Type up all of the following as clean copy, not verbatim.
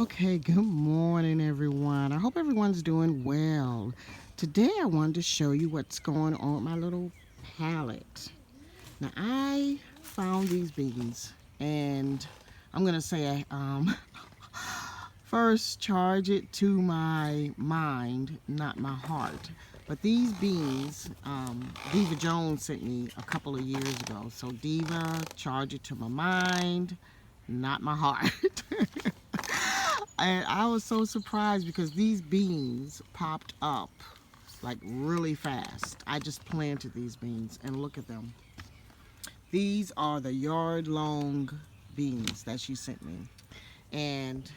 Okay, good morning, everyone. I hope everyone's doing well. Today, I wanted to show you what's going on with my little palette. Now, I found these beans, and I'm gonna say, first charge it to my mind, not my heart. But these beans, Diva Jones sent me a couple of years ago. So Diva, charge it to my mind, not my heart. And I was so surprised because these beans popped up like really fast. I just planted these beans and look at them. These are the yard long beans that she sent me. And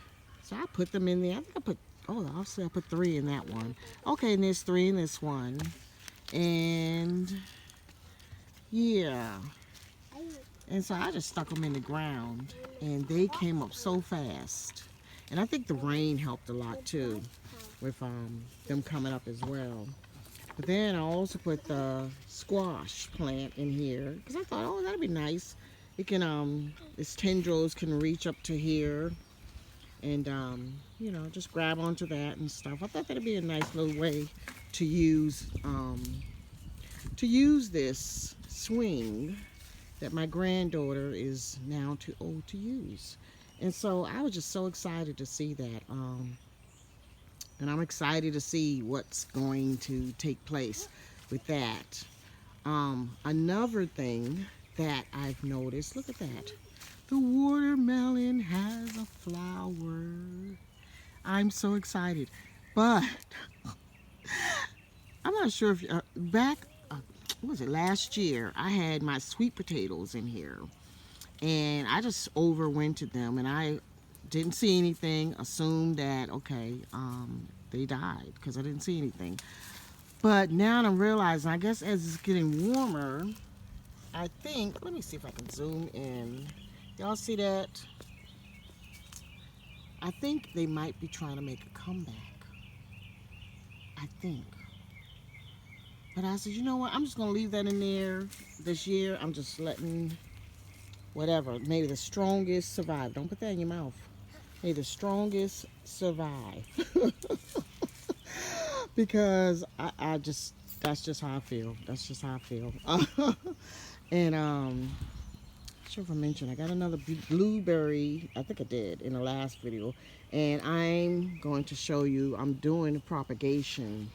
so I put them in there. I think I put, oh, obviously I put 3 in that one. Okay, and there's 3 in this one. And yeah. And so I just stuck them in the ground and they came up so fast. And I think the rain helped a lot too with them coming up as well. But then I also put the squash plant in here because I thought, oh, that'd be nice. It can, its tendrils can reach up to here and, just grab onto that and stuff. I thought that'd be a nice little way to use this swing that my granddaughter is now too old to use. And so I was just so excited to see that. And I'm excited to see what's going to take place with that. Another thing that I've noticed, look at that. The watermelon has a flower. I'm so excited. But I'm not sure if back, what was it, last year, I had my sweet potatoes in here. And I just overwintered them and I didn't see anything, assumed that, okay, they died because I didn't see anything. But now I'm realizing, I guess as it's getting warmer, I think, let me see if I can zoom in. Y'all see that? I think they might be trying to make a comeback. I think. But I said, you know what? I'm just going to leave that in there this year. I'm just letting whatever. Maybe the strongest survive. Don't put that in your mouth. May the strongest survive. Because I just, that's just how I feel. That's just how I feel. And sure if I mentioned, I got another blueberry, I think I did in the last video. And I'm going to show you, I'm doing propagation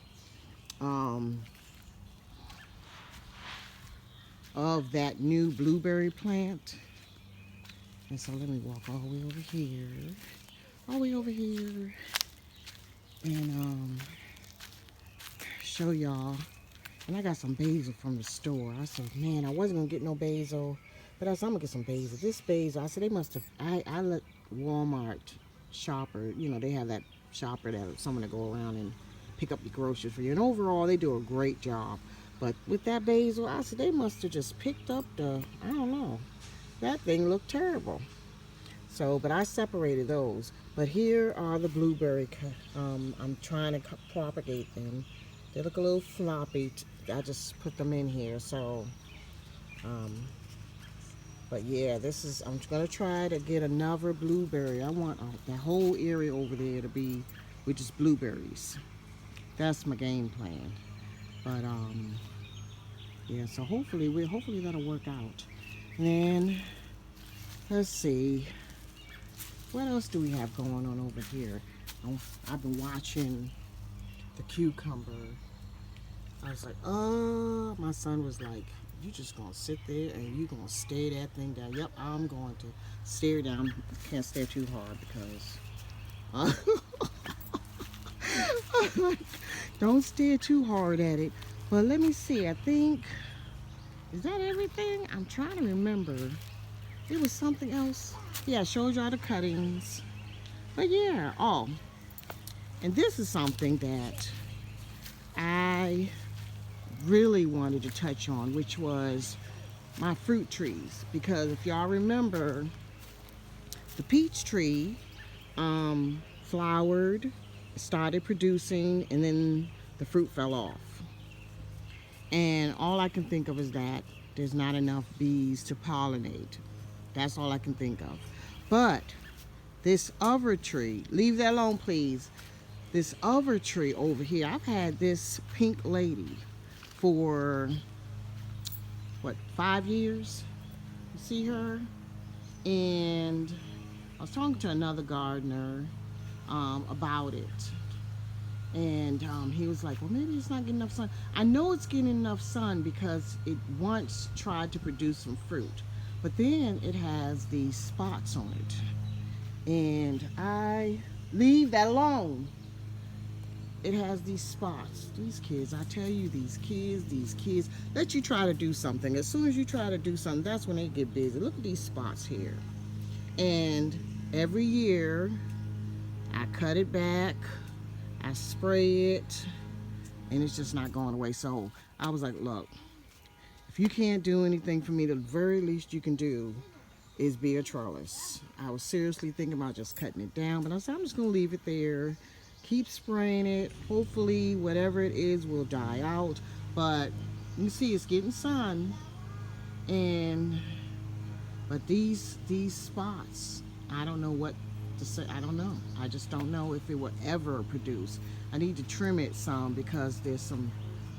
of that new blueberry plant. And so let me walk all the way over here. All the way over here. And show y'all. And I got some basil from the store. I said, man, I wasn't gonna get no basil, but I said I'm gonna get some basil. This basil, I said they must have. I let Walmart shopper, they have that shopper that someone to go around and pick up the groceries for you. And overall, they do a great job. But with that basil, I said they must have just picked up the. I don't know. That thing looked terrible. So, but I separated those. But here are the blueberry. I'm trying to propagate them. They look a little floppy. I just put them in here. So, but yeah, I'm going to try to get another blueberry. I want that whole area over there to be with just blueberries. That's my game plan. But, yeah, so hopefully that'll work out. And then, let's see. What else do we have going on over here? I've been watching the cucumber. I was like, oh, my son was like, you just gonna sit there and you gonna stare that thing down. Yep, I'm going to stare down. Can't stare too hard because don't stare too hard at it. But let me see, I think, is that everything? I'm trying to remember. It was something else. Yeah, I showed y'all the cuttings. But yeah, and this is something that I really wanted to touch on, which was my fruit trees. Because if y'all remember, the peach tree flowered, started producing, and then the fruit fell off. And all I can think of is that there's not enough bees to pollinate. That's all I can think of. But This other tree, leave that alone, please. This other tree over here, I've had this pink lady for, what, 5 years? You see her? And I was talking to another gardener about it. And he was like, well, maybe it's not getting enough sun. I know it's getting enough sun because it once tried to produce some fruit. But then it has these spots on it. And I leave that alone. It has these spots. These kids, I tell you, these kids, let you try to do something. As soon as you try to do something, that's when they get busy. Look at these spots here. And every year, I cut it back, I spray it, and it's just not going away. So I was like, look, if you can't do anything for me, the very least you can do is be a trellis. I was seriously thinking about just cutting it down, but I said, I'm just gonna leave it there. Keep spraying it. Hopefully whatever it is will die out. But you see it's getting sun. But these spots, I don't know what to say. I don't know. I just don't know if it will ever produce. I need to trim it some because there's some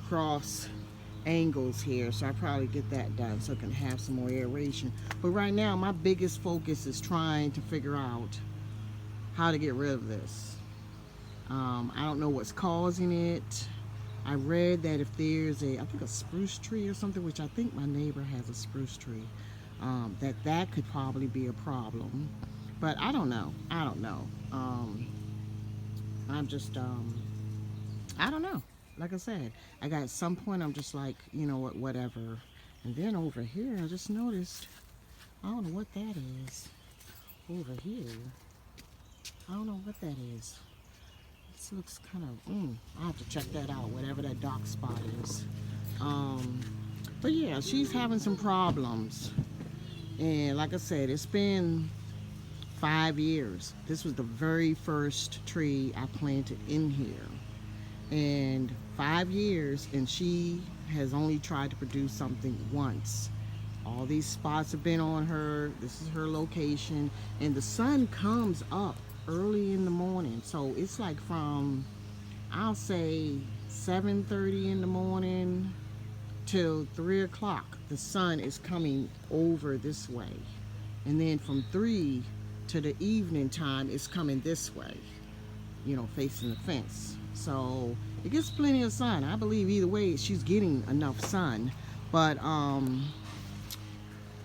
cross angles here. So I probably get that done so it can have some more aeration. But right now my biggest focus is trying to figure out how to get rid of this. I don't know what's causing it. I read that if there's I think a spruce tree or something, which I think my neighbor has a spruce tree, that could probably be a problem. But I don't know. I'm just, I don't know. Like I said, I got at some point I'm just like, you know what, whatever. And then over here, I just noticed, I don't know what that is. Over here, I don't know what that is. This looks kind of, I'll have to check that out, whatever that dark spot is. But yeah, she's having some problems. And like I said, it's been 5 years. This was the very first tree I planted in here. And 5 years, and she has only tried to produce something once. All these spots have been on her. This is her location. And the sun comes up early in the morning, so it's like from, I'll say 7:30 in the morning till 3 o'clock. The sun is coming over this way, and then from 3 to the evening time it's coming this way, you know, facing the fence. So it gets plenty of sun. I believe either way she's getting enough sun, but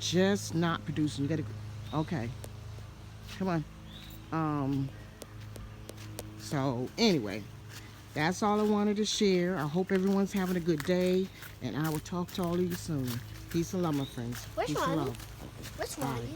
just not producing. You gotta, okay, come on. So anyway, that's all I wanted to share. I hope everyone's having a good day, and I will talk to all of you soon. Peace and love, my friends. Which Peace one? and love. Which Bye. one?